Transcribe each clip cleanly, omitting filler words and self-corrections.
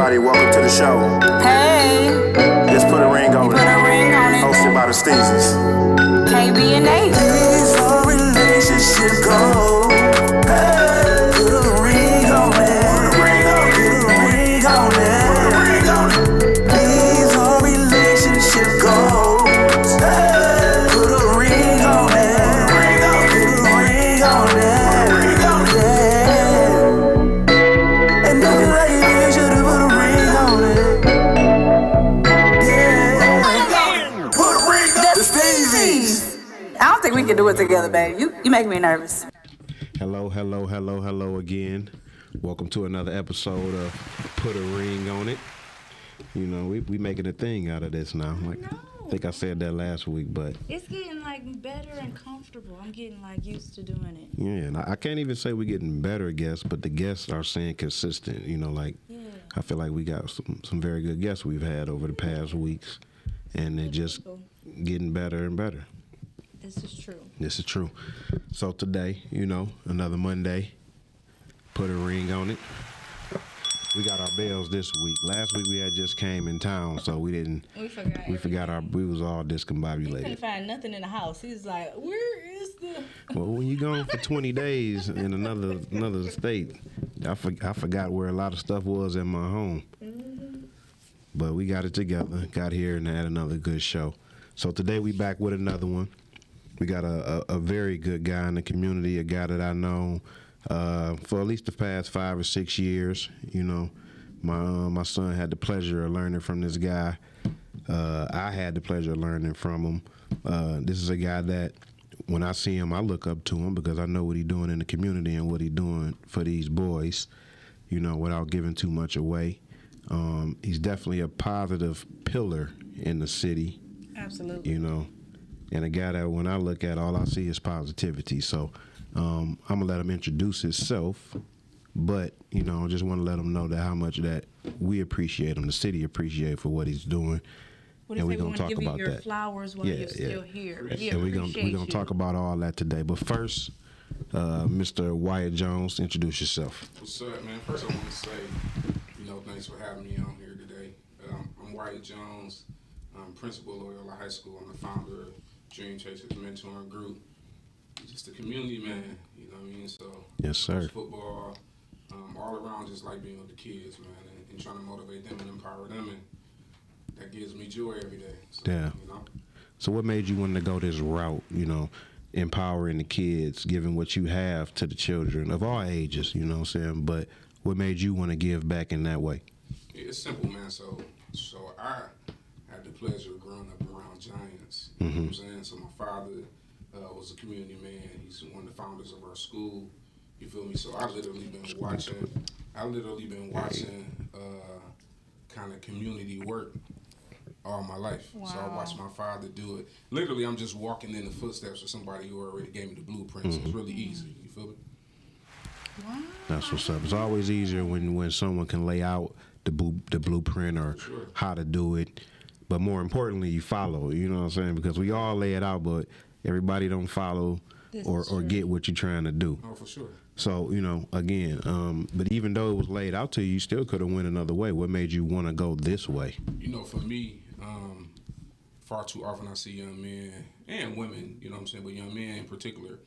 everybody, welcome to the show. Hey, Let's put a ring on put a ring on it. Hosted by the Steezes. KB and Nate. These are relationship goals. Hey, put a ring on it. Put a ring on it. Put a ring on it. Put a ring on it. These are relationship goals. Hey, put a ring on it. Put a ring on it. Put a ring on it. Put a ring on it. Yeah. And nothing like it, you should've put a ring on it. Yeah. Put a ring on the Steezies. I don't think we can do it together, babe. You make me nervous. Hello again. Welcome to another episode of Put a Ring on It. You know, we making a thing out of this now. Like, I think I said that last week, but it's getting like better and comfortable. I'm getting like used to doing it. yeah, and I can't even say we're getting better guests, but the guests are staying consistent. You know, like I feel like we got some very good guests we've had over the past weeks, and they're just getting better and better. This is true. So today, you know, another Monday, put a ring on it. We got our bells this week. Last week we had just came in town, so we didn't. We forgot. We was all He discombobulated. couldn't find nothing in the house. He's like, "Where is the?" Well, when you gone for 20 days in another state, I forgot where a lot of stuff was in my home. Mm-hmm. But we got it together, got here, and had another good show. So today we back with another one. We got a very good guy in the community, a guy that I know for at least the past 5 or 6 years. You know, my son had the pleasure of learning from this guy. I had the pleasure of learning from him. This is a guy that when I see him, I look up to him because I know what he's doing in the community and what he's doing for these boys, you know, without giving too much away. He's definitely a positive pillar in the city. Absolutely. You know. And a guy that when I look at, all I see is positivity. So I'm going to let him introduce himself. But, you know, I just want to let him know that how much that we appreciate him, the city appreciate for what he's doing. And we're going to talk about that. Flowers while you're still here. And we're going to talk about all that today. But first, Mr. Wyatt Jones, introduce yourself. What's up, man? First, I want to say, thanks for having me on here today. I'm Wyatt Jones. I'm principal of Loyola High School. I'm the founder of Dream Chasers Mentoring Group. Just a community man, you know what I mean? So, yes, sir. Football, all around, just like being with the kids, man, and trying to motivate them and empower them, and that gives me joy every day. So, yeah. You know? So, what made you want to go this route? You know, empowering the kids, giving what you have to the children of all ages. You know what I'm saying? But what made you want to give back in that way? It's simple, man. So I had the pleasure of growing up around giants. Mm-hmm. You know what I'm saying? So my father was a community man. He's one of the founders of our school. You feel me? So I literally been watching kind of community work all my life. Wow. So I watched my father do it. Literally, I'm just walking in the footsteps of somebody who already gave me the blueprints. Mm-hmm. It's really easy. You feel me? Wow. That's what's up. It's always easier when someone can lay out the blueprint or how to do it. But more importantly, you follow, you know what I'm saying? Because we all lay it out, but everybody don't follow or get what you're trying to do. Oh, for sure. So, you know, again, but even though it was laid out to you, you still could have went another way. What made you want to go this way? You know, for me, far too often I see young men and women, you know what I'm saying, but young men in particular,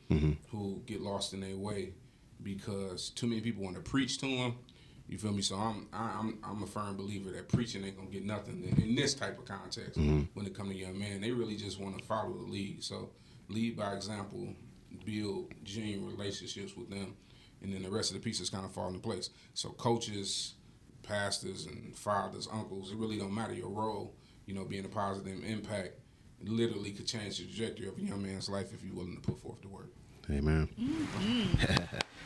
who get lost in their way because too many people want to preach to them. You feel me? So I'm a firm believer that preaching ain't gonna get nothing in this type of context. When it comes to young men, they really just want to follow the lead. So lead by example, build genuine relationships with them, and then the rest of the pieces kind of fall into place. So coaches, pastors, and fathers, uncles, it really don't matter your role. You know, being a positive impact literally could change the trajectory of a young man's life if you're willing to put forth the work. Amen.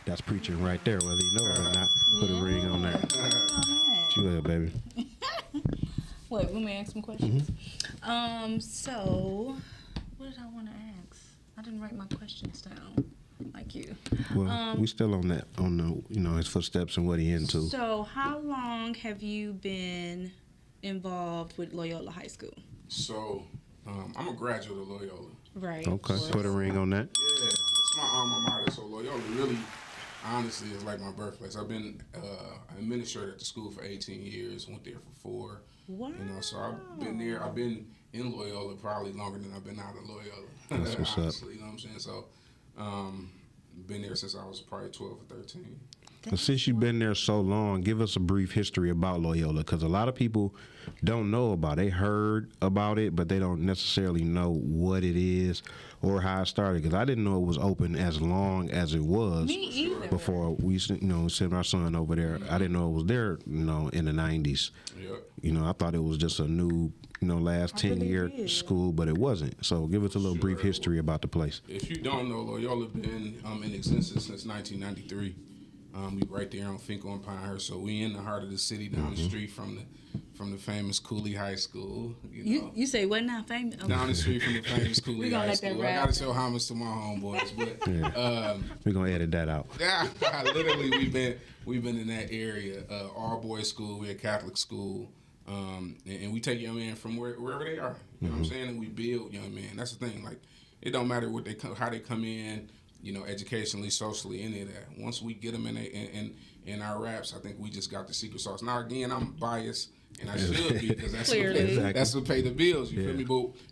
That's preaching right there, whether you know it or not. Put a ring on that. What you at, baby? Wait, let me ask some questions. So, what did I want to ask? I didn't write my questions down like you. Well, we still on that, on the, his footsteps and what he into. So, how long have you been involved with Loyola High School? So, I'm a graduate of Loyola. Right. Okay, put a ring on that. Yeah, it's my alma mater. So Loyola really honestly, it's like my birthplace. I've been administrator at the school for 18 years. Went there for 4. Wow. You know, so I've been there. I've been in Loyola probably longer than I've been out of Loyola. That's what's honestly, up. You know what I'm saying? So, been there since I was probably 12 or 13. But since you've been there so long, give us a brief history about Loyola, because a lot of people don't know about it. They heard about it, but they don't necessarily know what it is or how it started. Because I didn't know it was open as long as it was Me either. before we, sent our son over there. I didn't know it was there, in the 90s. Yep. I thought it was just a new, last 10-year school, but it wasn't. So give us a little brief history about the place. If you don't know, Loyola been in existence since 1993. We right there on Finkel and Pinehurst, so we in the heart of the city, down the street from the famous Cooley High School. You say what now? Famous? Oh. Down the street from the famous We Cooley gonna High let that School. I ride. gotta show homage to my homeboys, but We're going to edit that out. yeah, literally we've been in that area. All boys school, we're a Catholic school, and we take young men from wherever they are. You know what I'm saying? And we build young men. That's the thing. Like, it don't matter how they come in. Educationally, socially, any of that. Once we get them in our raps, I think we just got the secret sauce. Now, again, I'm biased, and I should be, because that's what pay the bills. You feel me?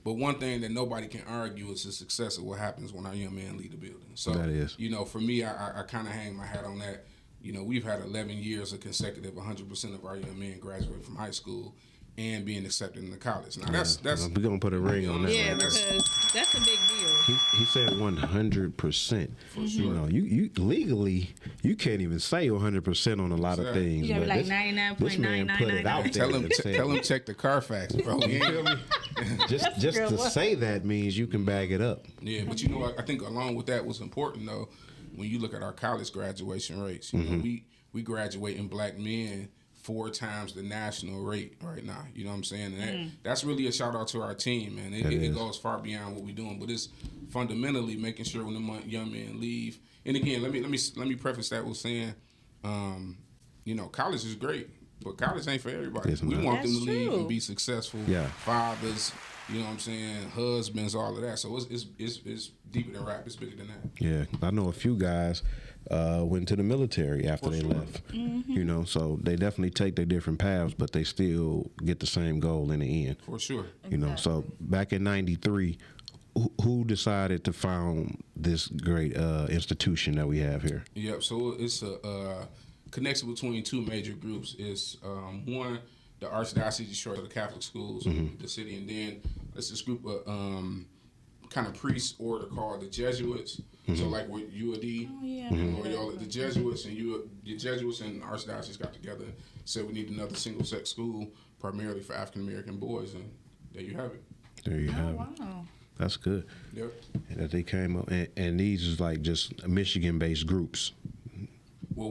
But one thing that nobody can argue is the success of what happens when our young men lead the building. So, That is. For me, I kind of hang my hat on that. We've had 11 years of consecutive 100% of our young men graduate from high school and being accepted into college. Now, that's We're going to put a ring on that. Yeah, right there. because that's a big deal. He said 100%. You legally, you can't even say 100% on a lot of things. You gotta be but like this man put it out there. Tell and said- him check the Carfax, bro. You feel me? just to say that means you can back it up. Yeah, but I think along with that, what's important though, when you look at our college graduation rates, we graduating black men 4 times the national rate right now. You know what I'm saying? And that's really a shout out to our team, man. It goes far beyond what we're doing, but it's fundamentally making sure when the young men leave. And again, let me preface that with saying, college is great, but college ain't for everybody. It's We not. want them to That's leave true. and be successful. Yeah. Fathers. You know what I'm saying? Husbands, all of that. So it's deeper than rap. It's bigger than that. Yeah, I know a few guys went to the military after they left. So they definitely take their different paths, but they still get the same goal in the end. For sure. So back in '93, who decided to found this great institution that we have here? Yep. So it's a connection between 2 major groups. It's one, the Archdiocese of Detroit, the Catholic schools in the city, and then it's this group of kind of priest order called the Jesuits. So like with UAD, and Loyola, the Jesuits and the Jesuits and Archdiocese got together and said we need another single-sex school primarily for African American boys, and there you have it. There you have it. Wow. That's good. Yep. And that they came up, and these is like just Michigan-based groups. Well,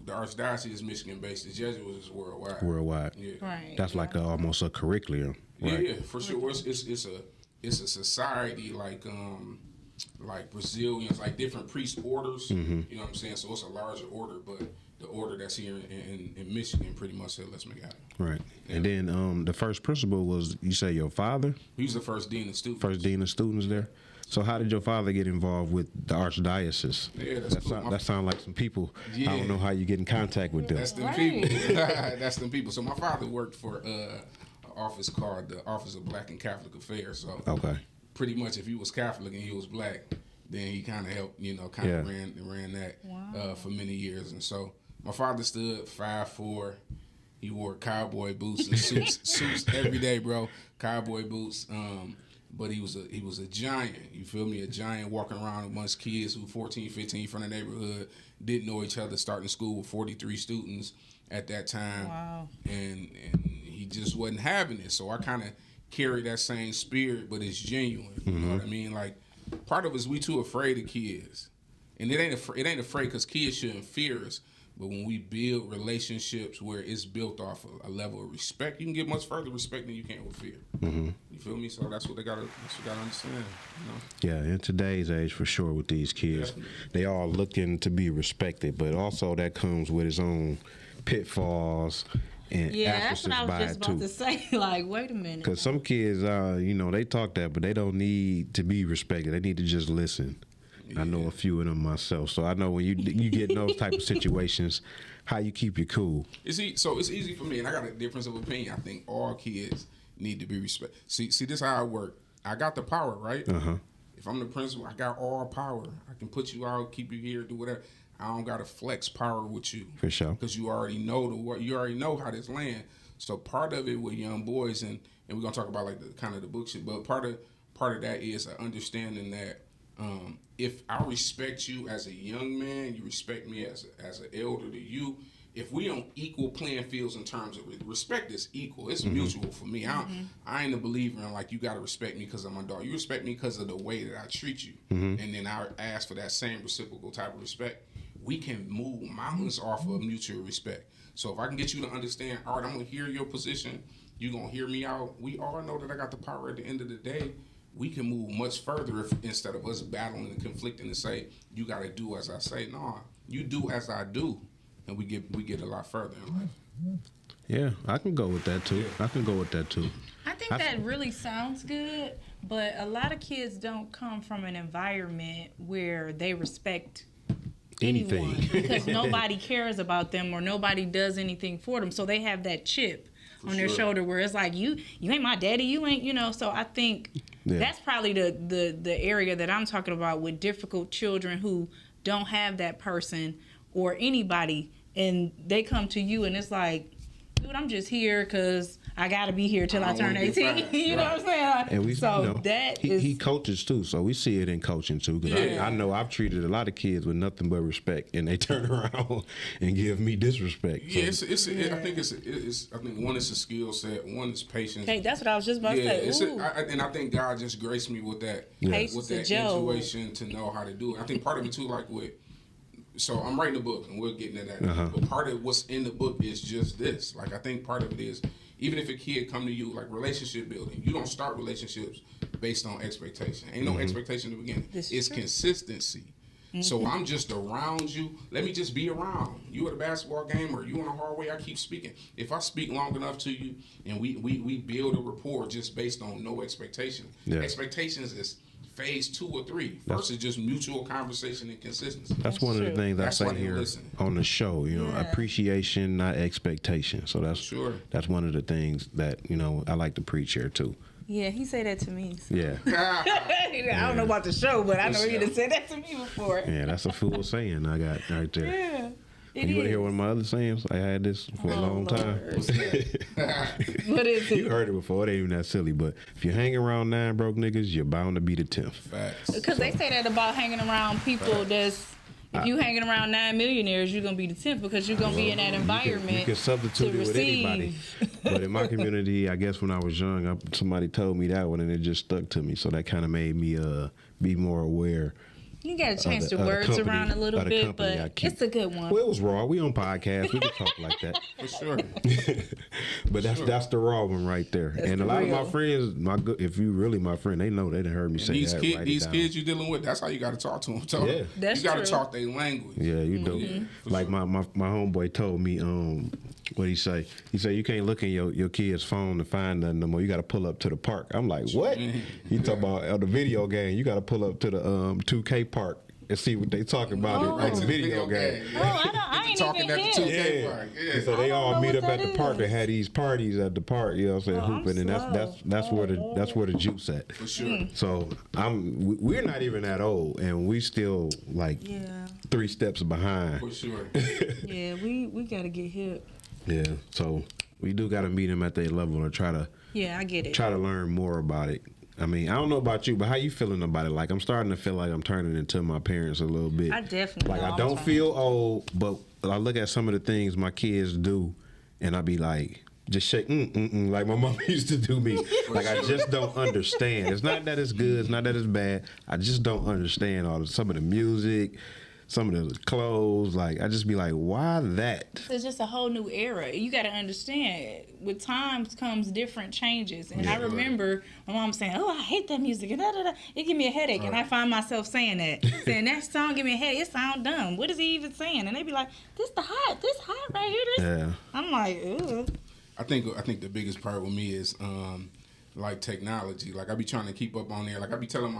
the Archdiocese is Michigan-based. The Jesuits is worldwide. Worldwide. Yeah. Right. That's like almost a curriculum. Right? Yeah, for sure. It's a society like Brazilians, like different priest orders. You know what I'm saying? So it's a larger order, but the order that's here in Michigan pretty much said, let's make it happen. Right. And then the first principal was, you say, your father? He was the first dean of students. First dean of students there? So how did your father get involved with the archdiocese? Yeah, that's cool. That sound like some people. Yeah. I don't know how you get in contact with them. That's them Right. people. That's them people. So my father worked for an office called the Office of Black and Catholic Affairs. So Okay. pretty much if he was Catholic and he was black, then he kind of helped, ran that for many years. And so my father stood 5'4". He wore cowboy boots and suits every day, bro. Cowboy boots. But he was a giant. You feel me? A giant walking around amongst kids who 14, 15 from the neighborhood, didn't know each other, starting school with 43 students at that time. Wow. And he just wasn't having it. So I kind of carry that same spirit, but it's genuine. You know what I mean? Like, part of us, we too afraid of kids. And it ain't afraid because kids shouldn't fear us. But when we build relationships where it's built off a level of respect, you can get much further respect than you can with fear. You feel me? So that's what they gotta understand. Yeah, in today's age, for sure, with these kids, they are looking to be respected, but also that comes with its own pitfalls and Yeah, that's what I asterisks was by just it about too. to say. Like, wait a minute. Because some kids, they talk that, but they don't need to be respected. They need to just listen. I know a few of them myself, so I know when you get in those type of situations, how you keep your cool. So it's easy for me, and I got a difference of opinion. I think all kids need to be respected. See, this is how I work. I got the power, right? If I'm the principal, I got all power. I can put you out, keep you here, do whatever. I don't gotta flex power with you. For sure. Because you already know you already know how this land. So part of it with young boys, and we're gonna talk about like the kind of the book shit, but part of that is an understanding that if I respect you as a young man, you respect me as an elder to you. If we on equal playing fields in terms of respect, is equal. It's mutual for me. I ain't a believer in like you gotta respect me because I'm my dog. You respect me because of the way that I treat you, and then I ask for that same reciprocal type of respect. We can move mountains off of mutual respect. So if I can get you to understand, all right, I'm gonna hear your position. You gonna hear me out. We all know that I got the power at the end of the day. We can move much further if instead of us battling and conflicting and say you got to do as I say. No, you do as I do, and we get a lot further in life. Yeah, I can go with that too. I think that really sounds good, but a lot of kids don't come from an environment where they respect anyone because nobody cares about them or nobody does anything for them, so they have that chip on their shoulder where it's like you ain't my daddy, you ain't, so I think that's probably the area that I'm talking about with difficult children who don't have that person or anybody, and they come to you and it's like, dude, I'm just here because I gotta be here till I turn 18. You know what I'm saying? And we, he coaches too, so we see it in coaching too. Because I know I've treated a lot of kids with nothing but respect, and they turn around and give me disrespect. Yeah, so. I think one is a skill set, one is patience. Hey, that's what I was just about to say. And I think God just graced me with that, with that intuition to know how to do it. I think part of it too, like with. So I'm writing a book, and we're getting into that. But part of what's in the book is just this. Like I think part of it is, even if a kid come to you, like relationship building, you don't start relationships based on expectation. Ain't no expectation in the beginning. It's consistency. So I'm just around you. Let me just be around. You at a basketball game or you on a hallway, I keep speaking. If I speak long enough to you and we build a rapport just based on no expectation. Expectations is phase 2 or 3. First is just mutual conversation and consistency. That's one of the things I say here on the show. Appreciation, not expectation. So that's one of the things that I like to preach here too. Yeah, he said that to me. So. Yeah. I don't know about the show, but I know he done said that to me before. Yeah, that's a full saying I got right there. Yeah. You want to hear one of my other sayings? I had this for a long time. What is it? You heard it before. It ain't even that silly. But if you hang around 9 broke niggas, you're bound to be the 10th. Facts. Because they say that about hanging around people that's... If you hanging around 9 millionaires, you're going to be the 10th because you're going to be in that environment. You can substitute it with anybody. But in my community, I guess when I was young, somebody told me that one and it just stuck to me. So that kind of made me be more aware. You got to change the words around a little bit, but it's a good one. Well, it was raw. We on podcast. We can talk like that. For sure. But that's the raw one right there. That's and a lot of my friends, if you really my friend, they know they done heard me say that. These kids you dealing with, that's how you got to talk to them. Yeah. You got to talk their language. Yeah, you do. Mm-hmm. Like my homeboy told me, what he say? He said you can't look in your kid's phone to find nothing no more. You got to pull up to the park. I'm like, what? He talk about the video game. You got to pull up to the 2K park and see what they talking about on the video game. I ain't talking even at the 2K park. Yeah. So they all meet up at the park. They had these parties at the park. You know what I'm saying? Hooping, and that's where the juice at. For sure. So we're not even that old, and we still like 3 steps behind. For sure. Yeah, we got to get hip. Yeah, so we do got to meet them at their level or try to. Yeah, I get it. Try to learn more about it. I mean, I don't know about you, but how you feeling about it? Like, I'm starting to feel like I'm turning into my parents a little bit. I definitely like I don't feel old, but I look at some of the things my kids do, and I be like, just shake, like my mom used to do me. Like I just don't understand. It's not that it's good, it's not that it's bad. I just don't understand some of the music. Some of the clothes, like I just be like, why that? It's just a whole new era. You got to understand, with times comes different changes. And I remember my mom saying, "Oh, I hate that music," and it give me a headache. And I find myself saying that song give me a headache. It sound dumb. What is he even saying? And they be like, this hot right here. Yeah. I'm like, ugh. I think the biggest part with me is like technology. Like I be trying to keep up on there. Like I be telling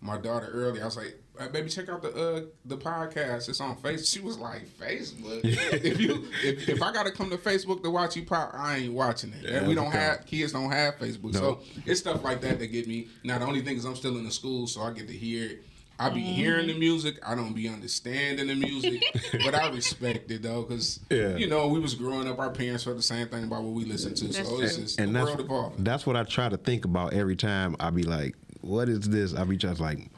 my daughter earlier. I was like, hey, baby, check out the podcast. It's on Facebook. She was like, Facebook? if I gotta come to Facebook to watch you pop, I ain't watching it. Yeah, we don't have kids don't have Facebook. No. So it's stuff like that get me. Now the only thing is I'm still in the school, so I get to hear it. I be hearing the music. I don't be understanding the music, but I respect it though, because you know we was growing up. Our parents felt the same thing about what we listened to. That's so true. it's just And the world evolving. that's what I try to think about every time. I be like, what is this? I be just like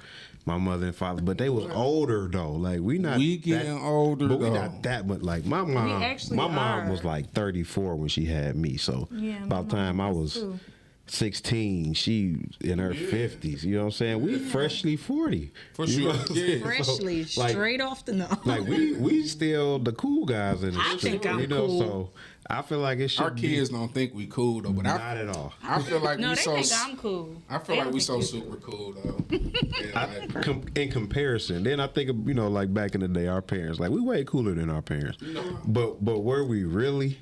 my mother and father, but they was older though. Like we getting older, but we though. not that. But like my mom, actually my mom are. was like 34 when she had me. So Yeah, my by the time I mom was too. 16, she in her 50s. You know what I'm saying? We freshly 40. For You sure. know what I'm saying? Freshly, So, like, straight off the nose. Like we still the cool guys in the I street. think I'm you know, cool. so I feel like it should Our kids don't think we cool though, but not at all. I feel like No, we they so. think I'm cool. I feel They like don't we think so you super cool though. Yeah, like, In comparison, then I think of, you know, like back in the day, our parents, like we way cooler than our parents. But were we really,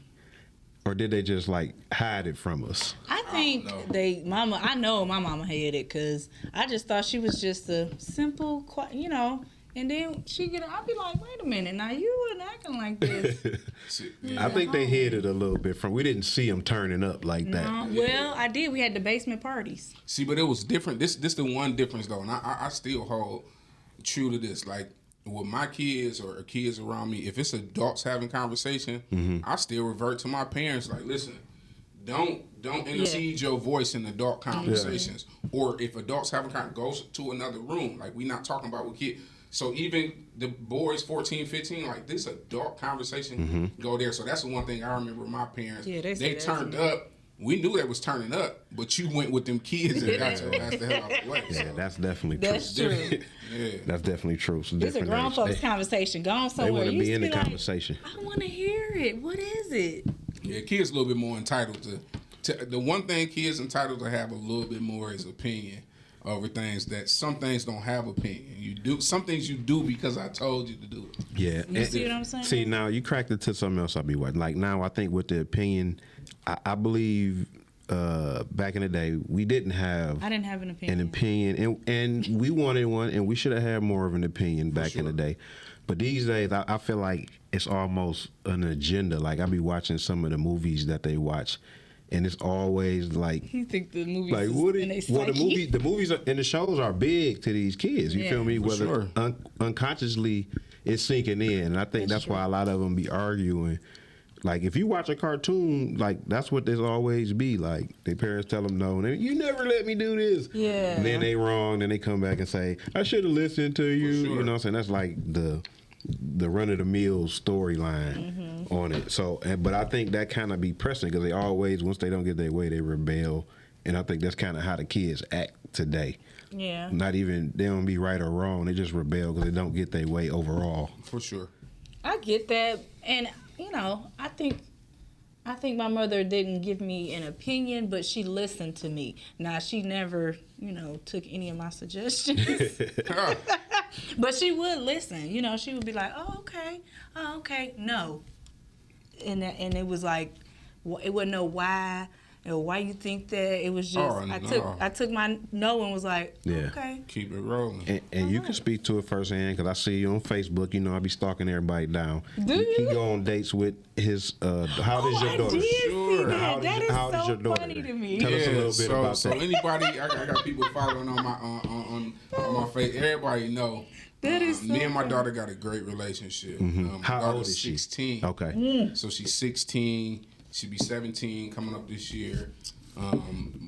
or did they just like hide it from us? I think I know my mama had it because I just thought she was just a simple, quiet, you know. And then I'd be like, wait a minute, now you wasn't acting like this. I think they hid it a little bit from. We didn't see them turning up like that. Well, I did. We had the basement parties. See, but it was different. This the one difference though, and I still hold true to this. Like with my kids or kids around me, if it's adults having conversation, I still revert to my parents. Like, listen, don't intercede your voice in adult conversations. Or if adults having goes to another room, like we not talking about with kids. So even the boys 14, 15, like this adult conversation go there. So that's the one thing I remember my parents. Yeah, they they say turned up. We knew they was turning up, but you went with them kids and got your ass the hell out of the way. Yeah, So, that's definitely true. That's true. yeah. That's definitely true. It's It's a grown folks conversation. Go on They somewhere. want to You be used in the like, conversation. I want to hear it. What is it? Yeah, kids a little bit more entitled to the one thing kids entitled to have a little bit more is opinion over things that some things don't have opinion. You do some things you do because I told you to do it. Yeah. You see what I'm saying? See, now you cracked it to something else I'll be watching. Like now I think with the opinion, I believe back in the day we didn't have I didn't have an opinion. and we wanted one, and we should have had more of an opinion back in the day. But these days I feel like it's almost an agenda. Like I be watching some of the movies that they watch, and it's always like, You think the movies like is what? in they Well, psyche? the movies and the shows are big to these kids. You Yeah. feel me? For Whether sure. unconsciously it's sinking in, and I think that's why a lot of them be arguing. Like if you watch a cartoon, like that's what there's always be. Like their parents tell them no, and they, you never let me do this. Yeah. And then they wrong, then they come back and say I should have listened to you. sure. You know what I'm saying? That's like the run of the mill storyline on it. So, but I think that kind of be pressing because they always, once they don't get their way, they rebel, and I think that's kind of how the kids act today. Yeah. Not even they don't be right or wrong; they just rebel because they don't get their way overall. For sure. I get that, and you know, I think my mother didn't give me an opinion, but she listened to me. Now she never, you know, took any of my suggestions, but she would listen. You know, she would be like, "Oh, okay, no," and it was like, it wasn't no why. Why you think that? It was just Oh, no. I took my no and was like, Yeah. okay. Keep it rolling. And you can speak to it firsthand because I see you on Facebook. You know, I be stalking everybody down. Do you? He go on dates with his. How old is your daughter? I did see Sure. that. How old That is- is how old is so your daughter? funny to me. Tell us a little bit about so that. anybody, I got people following on my on my face. Everybody know. That is so me and my funny. daughter got a great relationship. How my old daughter's is she? 16. Okay. So she's 16. She'll be 17 coming up this year.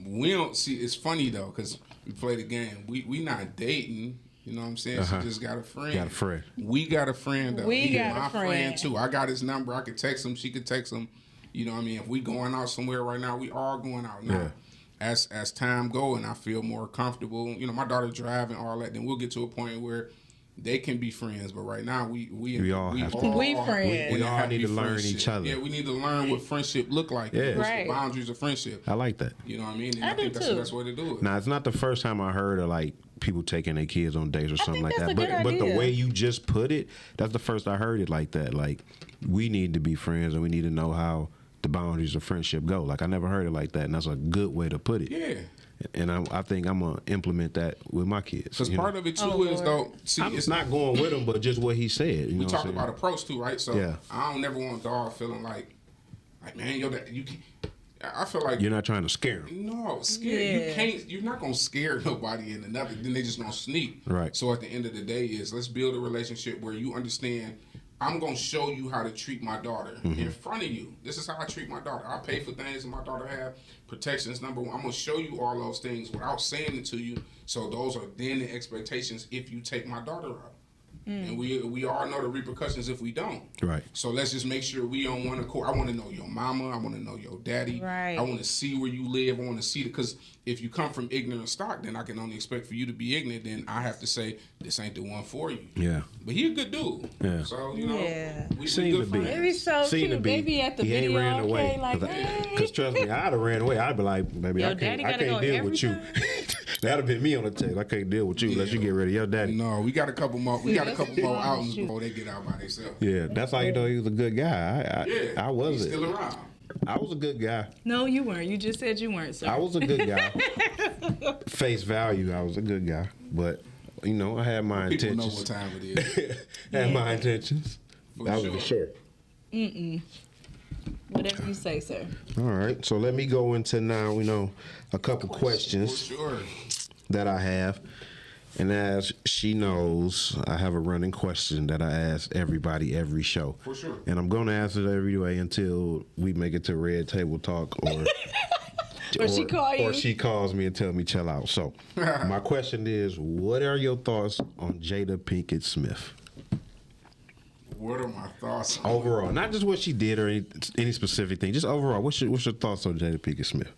We don't see. It's funny though because we play the game. We not dating. You know what I'm saying? She just got a friend. Got a friend. We got a friend though. We He got my a friend. too. I got his number. I could text him. She could text him. You know what I mean? If we going out somewhere right now, we all going out now. Yeah. As time go and I feel more comfortable, you know, my daughter driving all that, then we'll get to a point where they can be friends. But right now, we all have to. We friends. We all have need to learn friendship. each other. Yeah, we need to learn what friendship look like. Yeah. What's Right. the boundaries of friendship. I like that. You know what I mean? And I do think that's too. the best way to do it. Now, it's not the first time I heard of like people taking their kids on dates or something like that's that. a good But the idea. way you just put it, that's the first I heard it like that. Like we need to be friends and we need to know how the boundaries of friendship go. Like I never heard it like that, and that's a good way to put it. Yeah. And I think I'm gonna implement that with my kids. Because part of it too is though. See, I'm it's not going with them, but just what he said. You we know talked what I'm about approach too, right? So Yeah. I don't never want a dog feeling like man, yo, that you can. I feel like You're not trying to scare them. no, scare you can't. You're not gonna scare nobody into nothing. Then they just gonna sneak. Right. So at the end of the day, is let's build a relationship where you understand. I'm gonna show you how to treat my daughter in front of you. This is how I treat my daughter. I pay for things that my daughter have. Protections number one. I'm gonna show you all those things without saying it to you. So those are then the expectations if you take my daughter out. And we all know the repercussions if we don't. Right. So let's just make sure we on one accord. I want to know your mama. I want to know your daddy. Right. I want to see where you live. I want to see because if you come from ignorant stock, then I can only expect for you to be ignorant. Then I have to say this ain't the one for you. Yeah. But he a good dude. Yeah. So you know, Yeah. we Seem good to be. friends. It'd be so Seem to cute. be. Baby at the He ain't video, ran away. okay, like, hey. Because trust me, I'd have ran away. I'd be like, baby, Your I daddy can't gotta go deal every with you. time? That'd have been me on the tape. I can't deal with you unless you get rid of your daddy. No, we got a couple more. We got a couple more Yeah. outings before they get out by themselves. Yeah, that's how you know he was a good guy. Yeah, I was he's it. still around. I was a good guy. No, you weren't. You just said you weren't, sir. I was a good guy. Face value, I was a good guy. But, you know, I had my People know intentions. what time it is. Had my intentions. That was for sure. Whatever you say, sir. All right, so let me go into now, a couple For questions sure. that I have. And as she knows, I have a running question that I ask everybody every show. For sure. And I'm going to ask it every way until we make it to Red Table Talk or Or she call you. Or she calls me and tell me chill out. So my question is, what are your thoughts on Jada Pinkett Smith? What are my thoughts on Overall, not just what she did or any specific thing, just overall. What's your thoughts on Jada Pinkett Smith?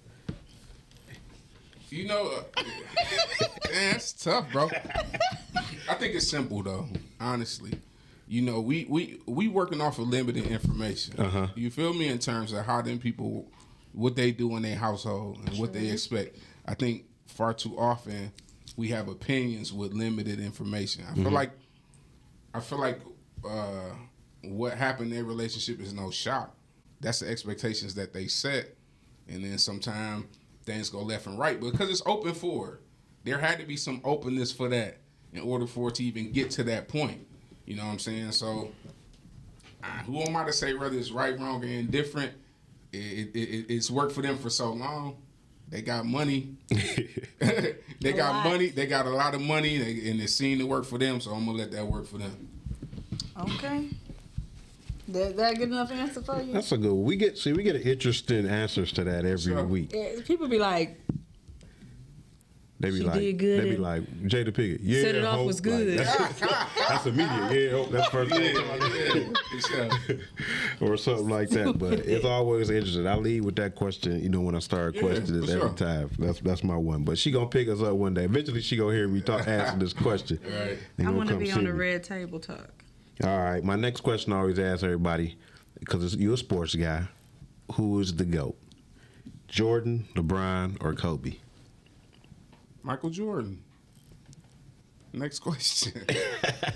You know, man, it's tough, bro. I think it's simple though, honestly. You know, we working off of limited information. You feel me in terms of how them people, what they do in their household and what they expect. I think far too often we have opinions with limited information. I feel like what happened in their relationship is no shock. That's the expectations that they set, and then sometimes things go left and right. But because it's open for, there had to be some openness for that in order for it to even get to that point. You know what I'm saying? So, who am I to say whether it's right, wrong, or indifferent? It's worked for them for so long. They got money. They got money. They got a lot of money, and it seemed to work for them. So I'm gonna let that work for them. Okay. That good enough answer for you? That's a good one. We get interesting answers to that every week. Yeah, people be like, They be She like, did good they be and like, Jada Pinkett, yeah, set it off hope. was good. Like, that's immediate. Yeah, hope. That's first thing. Or something like that. But it's always interesting. I lead with that question, when I start questioning for every sure. time. That's my one. But she gonna pick us up one day. Eventually, she gonna hear me answer this question. Right. And I gonna want to come be see on the me. red table talk. All right. My next question I always ask everybody, because you're a sports guy, who is the GOAT? Jordan, LeBron, or Kobe? Michael Jordan. Next question.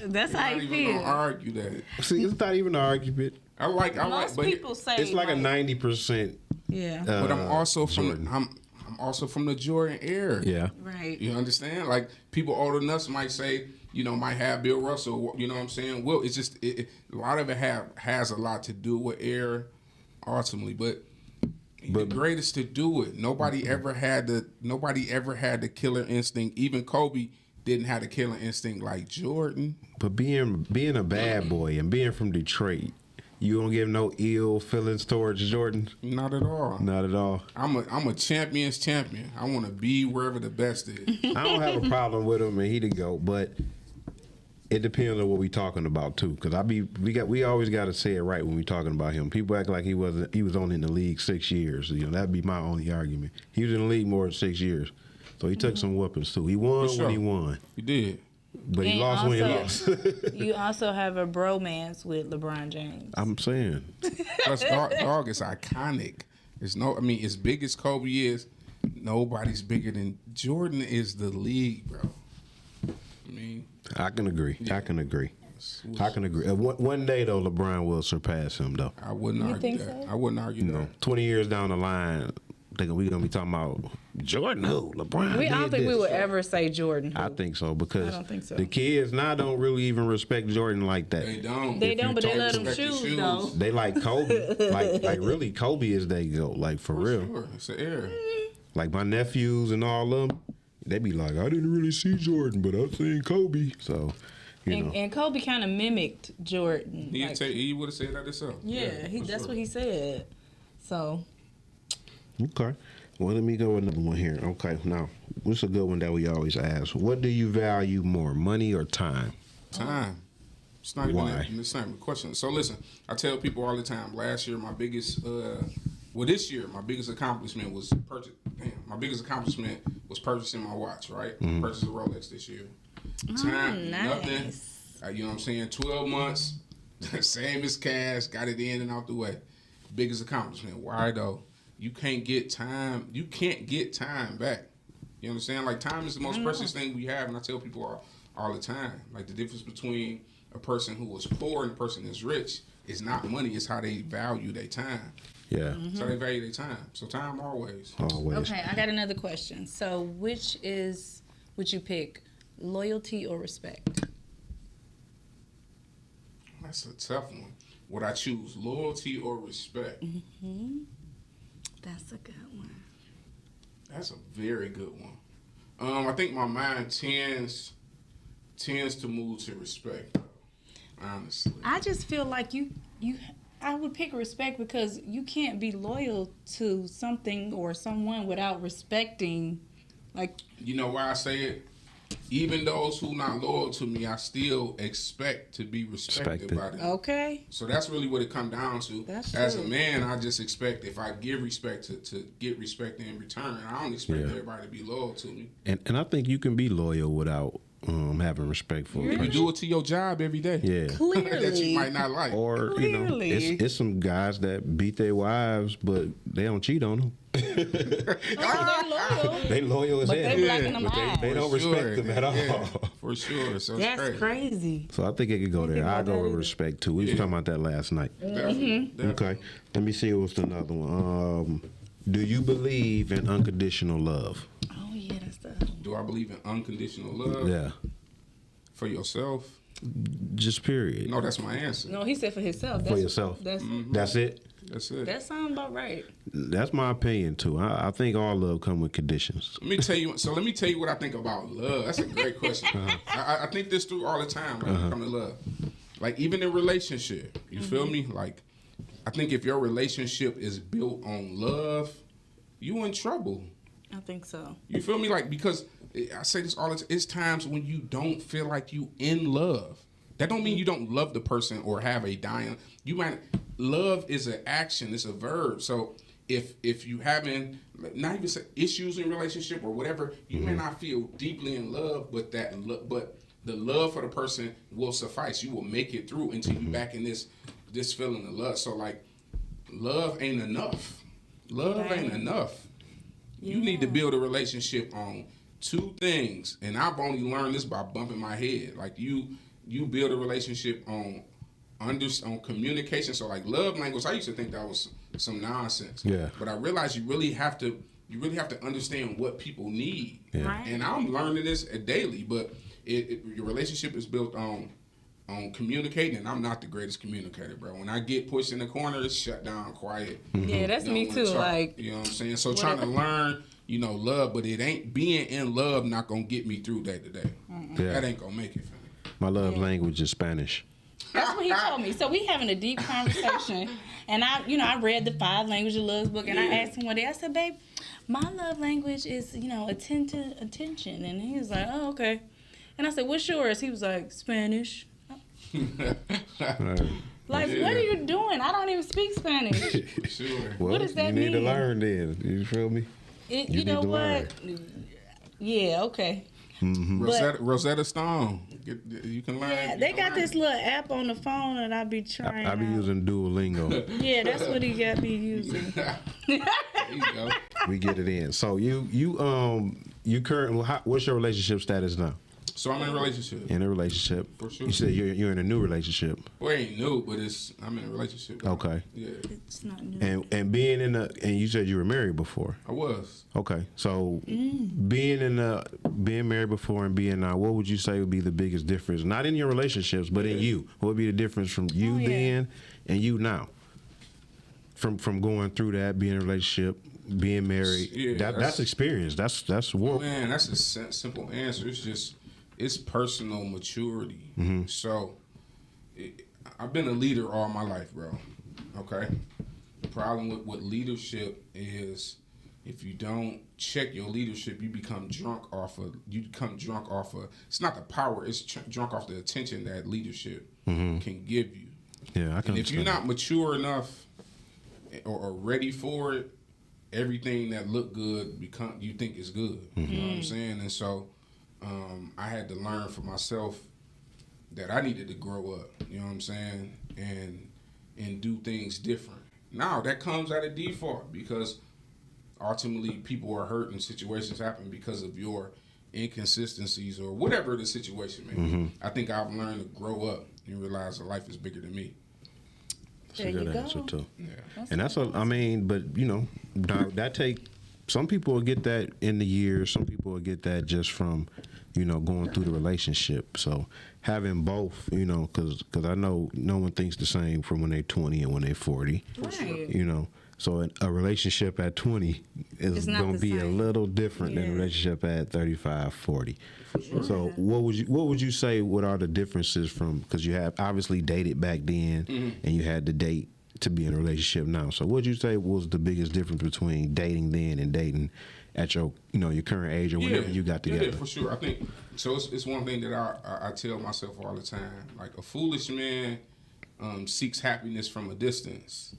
That's how Not you even gonna feel. argue that. See, it's not even an argument. I like, Most but people say It's like a like, 90%. Yeah. but I'm also from Jordan. I'm also from the Jordan era. Yeah. Right. You understand? Like people older than us might say, might have Bill Russell. You know what I'm saying? Well, it's just a lot of it has a lot to do with era, ultimately. But the greatest to do it. Nobody ever had the killer instinct. Even Kobe didn't have the killer instinct like Jordan. But being a bad boy and being from Detroit, you don't give no ill feelings towards Jordan? Not at all. Not at all. I'm a champion's champion. I want to be wherever the best is. I don't have a problem with him and he the GOAT, but it depends on what we talking about too. Because we always got to say it right when we talking about him. People act like he was only in the league 6 years. That'd be my only argument. He was in the league more than 6 years, so he took some whoopings too. He won For sure. when he won, You did. but he And lost when he also- lost. You also have a bromance with LeBron James. I'm saying. Plus, dog is iconic. As big as Kobe is, nobody's bigger than Jordan is the league, bro. I can agree. I can agree. One day though, LeBron will surpass him though. I wouldn't argue think that. so? I wouldn't argue that. 20 years down the line, think we gonna be talking about Jordan who? LeBron. I don't did think we this. would ever say Jordan. I think so because I don't think so. the kids now don't really even respect Jordan like that. They don't. They If don't, you but they don't let them respect the choose, though. They like Kobe, like really Kobe is they go, like for real. Sure, it's an error. Like my nephews and all of them, they be like, I didn't really see Jordan, but I've seen Kobe. So, you know. And Kobe kind of mimicked Jordan. He, Like, he would have said that himself. yeah, that's sure. what he said. So, Okay. Well, let me go with another one here. Okay, now, what's a good one that we always ask? What do you value more, money or time? Time. It's not even Why? it's not even a question. So listen, I tell people all the time. Last year, my biggest, this year, my biggest accomplishment was purchasing my watch. Right, purchased a Rolex this year. Time, nice. nothing. You know what I'm saying? 12 months, same as cash. Got it in and out the way. Biggest accomplishment. Why though? You can't get time. You can't get time back. You understand? Like time is the most precious thing we have, and I tell people all the time. Like the difference between a person who is poor and a person that's rich is not money. It's how they value their time. Yeah, So they value their time. So time always. always. okay, I got another question. So, which would you pick, loyalty or respect? That's a tough one. Would I choose loyalty or respect? That's a good one. That's a very good one. I think my mind tends to move to respect. Honestly, I just feel like I would pick respect because you can't be loyal to something or someone without respecting, like. you know why I say it. Even those who not loyal to me, I still expect to be respected by them. Okay. So that's really what it come down to. That's As true. a man, I just expect if I give respect to get respect in return. I don't expect everybody to be loyal to me. And I think you can be loyal without having respect for a You person. do it to your job every day. Yeah. that Clearly. you might not like. Or, you know, Clearly. it's some guys that beat their wives, but they don't cheat on them. Oh, They loyal as but hell. they black in them But eyes. they don't respect them at all. Yeah, for sure. So it's That's crazy. So I think it could go there. I go with respect too. We was talking about that last night. Definitely. Okay. Let me see what's another one. Do you believe in unconditional love? Oh yeah, that's the. Do I believe in unconditional love Yeah. for yourself? Just period. No, that's my answer. No, he said for himself. For yourself. That's That's it. That's it. that sounds about right. That's my opinion too. I think all love come with conditions. Let me tell you. So let me tell you what I think about love. That's a great question. I think this through all the time when it comes to love. Like even in relationship, you feel me? Like I think if your relationship is built on love, you in trouble. I think so. You feel me? Like because I say this all the time. It's times when you don't feel like you in love. That don't mean you don't love the person or have a dying. You might love is an action. It's a verb. So if you having not even say issues in relationship or whatever, you may not feel deeply in love, but but the love for the person will suffice. You will make it through until you back in this feeling of love. So like love ain't enough. Love ain't enough. You need to build a relationship on two things, and I've only learned this by bumping my head. Like you build a relationship on communication. So like love language, I used to think that was some nonsense. Yeah. But I realized you really have to understand what people need. Yeah. Right. And I'm learning this daily. But your relationship is built on communicating, and I'm not the greatest communicator, bro. When I get pushed in the corner, it's shut down, quiet. Yeah, that's Don't me wanna too. talk, Like you know what I'm saying? So trying to learn, love, but it ain't being in love not gonna get me through day to day. Yeah. That ain't gonna make it for me. My love language is Spanish. that's what he told me. So we having a deep conversation, and I read the 5 language of love book, and I asked him one day. I said, "Babe, my love language is attention," and he was like, "Oh, okay." And I said, "What's yours?" He was like, "Spanish." Like, what are you doing? I don't even speak Spanish. Sure. Well, What does that you need to mean? learn then. You feel me? You need know to what? Yeah, okay. Rosetta Stone. You can learn. Yeah, they got this little app on the phone that I be trying. I be out. using Duolingo. Yeah, that's what he got me using. There you go. We get it in. So you currently, what's your relationship status now? So I'm in a relationship. In a relationship. For sure. You said you're in a new relationship. Well, it ain't new, but I'm in a relationship. Okay. Yeah. It's not new. And being and you said you were married before. I was. Okay, so being married before and being now, what would you say would be the biggest difference? Not in your relationships, but in you. What would be the difference from you then and you now? From going through that, being in a relationship, being married, that's experience. That's work. Man, that's a simple answer. It's personal maturity. Mm-hmm. So I've been a leader all my life, bro. Okay. The problem with leadership is if you don't check your leadership, you become drunk off of. It's not the power. It's drunk off the attention that leadership can give you. Yeah, I can. And if you're not mature enough or ready for it, everything that look good you think is good. You know what I'm saying? And so I had to learn for myself that I needed to grow up. You know what I'm saying? And do things different. Now that comes at a default because ultimately people are hurt and situations happen because of your inconsistencies or whatever the situation may be. I think I've learned to grow up and realize that life is bigger than me. That's a good answer too. Yeah. And that's what I mean. But that take. Some people will get that in the years. Some people will get that just from, going through the relationship. So having both, because I know no one thinks the same from when they're 20 and when they're 40. Right. So a relationship at 20 is going to be a little different than a relationship at 35, 40. Sure. So what would you say? What are the differences from? Because you have obviously dated back then, and you had to date to be in a relationship now. So what would you say was the biggest difference between dating then and dating at your your current age or whenever you got together? Yeah, for sure. I think so. It's one thing that I tell myself all the time. Like a foolish man seeks happiness from a distance.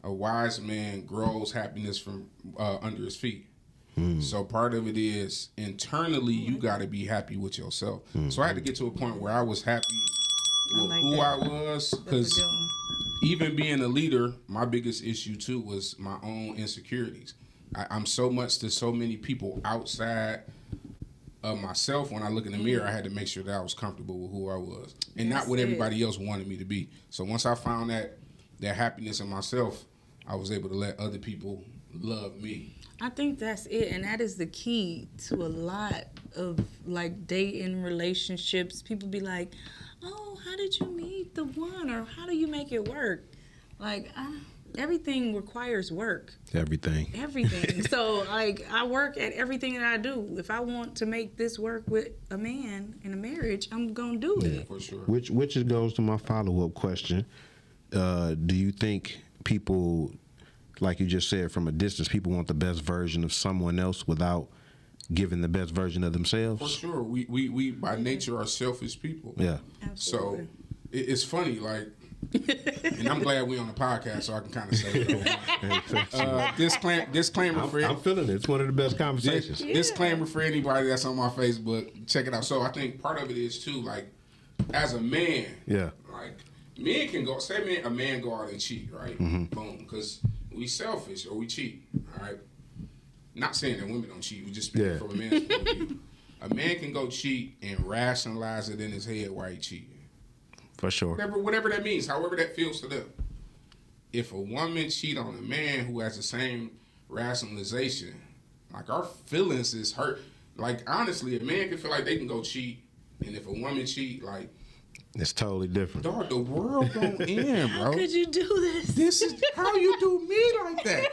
A wise man grows happiness from under his feet. So part of it is internally you got to be happy with yourself. So I had to get to a point where I was happy with who I was, because even being a leader, my biggest issue too was my own insecurities. I'm so much to so many people outside of myself. When I look in the mirror, I had to make sure that I was comfortable with who I was and not what everybody else wanted me to be. So once I found that happiness in myself, I was able to let other people love me. I think that's it, and that is the key to a lot of like dating relationships. People be like, "Oh, how did you meet the one?" or "How do you make it work?" Like, everything requires work. Everything. So, like, I work at everything that I do. If I want to make this work with a man in a marriage, I'm gonna do it. For sure. Which goes to my follow-up question. Do you think people, like you just said, from a distance, people want the best version of someone else without giving the best version of themselves? For sure. We by nature are selfish people. Yeah. Absolutely. So it's funny, like, and I'm glad we on the podcast so I can kind of say it. Disclaimer for I'm feeling it. It's one of the best conversations. Disclaimer for anybody that's on my Facebook. Check it out. So I think part of it is too, like, as a man, like, men can go, say a man go out and cheat, right? Boom. Because we selfish or we cheat, all right? Not saying that women don't cheat. We just speaking from a man's point of view. A man can go cheat and rationalize it in his head why he cheating. For sure. Whatever that means, however that feels to them. If a woman cheat on a man who has the same rationalization, like, our feelings is hurt. Like, honestly, a man can feel like they can go cheat, and if a woman cheat, like, it's totally different. Dog, the world don't end, bro. How could you do this? This is how you do me like that.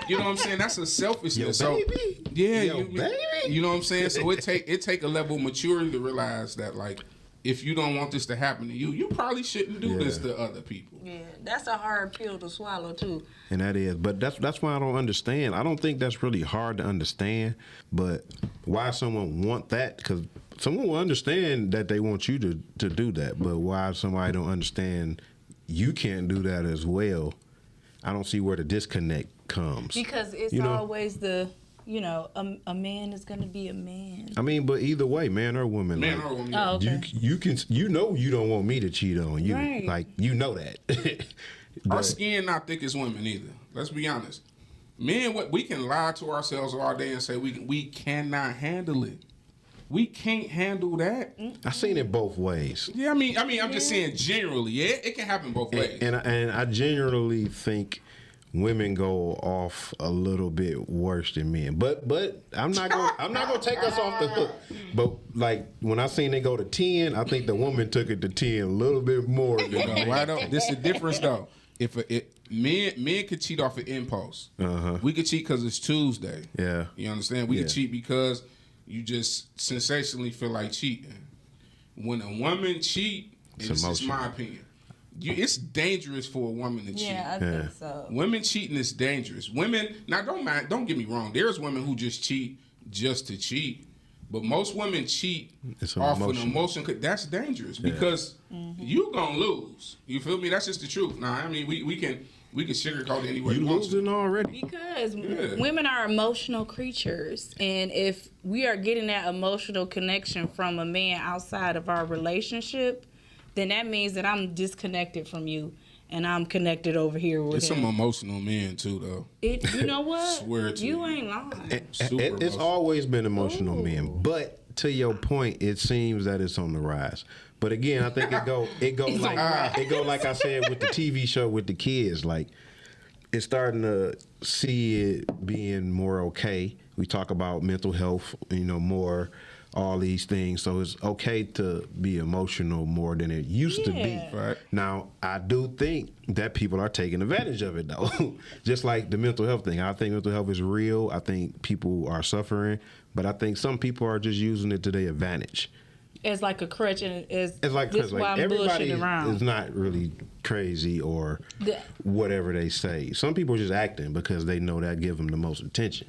You know what I'm saying? That's a selfishness. Yo, baby. So, yeah, Yo, baby. You know what I'm saying? So it take a level of maturity to realize that, like, if you don't want this to happen to you, you probably shouldn't do this to other people. Yeah, that's a hard pill to swallow too. And that is, but that's why I don't understand. I don't think that's really hard to understand, but why someone want that? Because someone will understand that they want you to do that, but why somebody don't understand you can't do that as well? I don't see where the disconnect comes. Because it's always the, a man is going to be a man. I mean, but either way, man or woman. Man or woman. Oh, okay. You don't want me to cheat on you. Right. Like, that. Our skin not thick as women either. Let's be honest. Men, we can lie to ourselves all day and say we cannot handle it. we can't handle that. I seen it both ways. Yeah, I mean, I'm just saying generally, it can happen both ways. And I generally think women go off a little bit worse than men. But I'm not gonna take us off the hook. But like when I seen they go to 10, I think the woman took it to 10 a little bit more than Why don't? This is the difference though. If men could cheat off of impulse, we could cheat because it's Tuesday. Yeah. You understand? We could cheat because you just sensationally feel like cheating. When a woman cheat, it's just my opinion. It's dangerous for a woman to cheat. Yeah, I think so. Women cheating is dangerous. Women, now don't get me wrong. There's women who just cheat just to cheat, but most women cheat off an emotion. That's dangerous because you gonna lose. You feel me? That's just the truth. Now, I mean, we can sugarcoat it anyway. you losing already. Because women are emotional creatures, and if we are getting that emotional connection from a man outside of our relationship, then that means that I'm disconnected from you, and I'm connected over here with It's him. some emotional men too, though. You know what? Swear to you you. ain't lying. It's always been emotional men, but to your point, it seems that it's on the rise. But again, I think it go like I said with the TV show with the kids, like it's starting to see it being more okay. We talk about mental health, more. All these things, so it's okay to be emotional more than it used to be. Right. Now, I do think that people are taking advantage of it, though. Just like the mental health thing. I think mental health is real. I think people are suffering, but I think some people are just using it to their advantage. It's like a crutch, and it's like this is why I'm everybody bullshitting around. is not really crazy or whatever they say. Some people are just acting because they know that give them the most attention.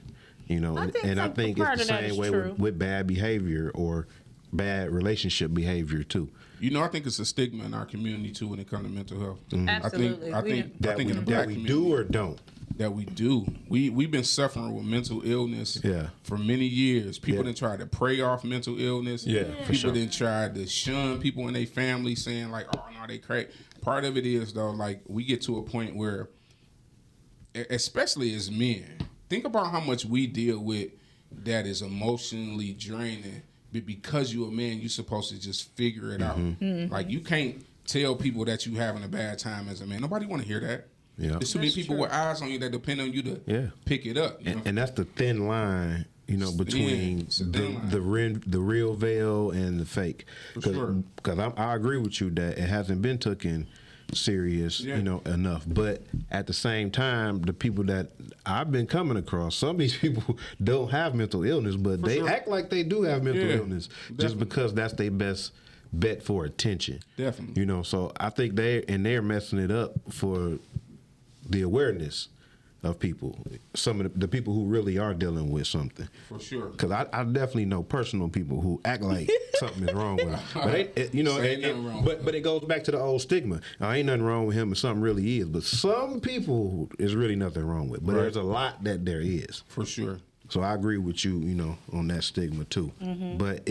I think it's the same way with bad behavior or bad relationship behavior too. I think it's a stigma in our community too when it comes to mental health. Absolutely. I think in the black that we community, do or don't. That we do. We've been suffering with mental illness for many years. People didn't try to prey off mental illness. People didn't try to shun people in their family saying like, oh no, they crazy. Part of it is though, like we get to a point where, especially as men, think about how much we deal with that is emotionally draining. But because you're a man, you're supposed to just figure it out. Like you can't tell people that you having a bad time as a man. Nobody want to hear that. Yeah. There's too many people with eyes on you that depend on you to pick it up. And that's the thin line, between the real veil and the fake. Because I agree with you that it hasn't been taken serious, enough. But at the same time, the people that I've been coming across, some of these people don't have mental illness, but they act like they do have mental illness just because that's their best bet for attention. Definitely. So I think they're messing it up for the awareness of people, some of the people who really are dealing with something. For sure. Because I definitely know personal people who act like something is wrong with them. But but it goes back to the old stigma. Ain't nothing wrong with him, and something really is. But some people is really nothing wrong with. But there's a lot that there is. For sure. So I agree with you, on that stigma too. But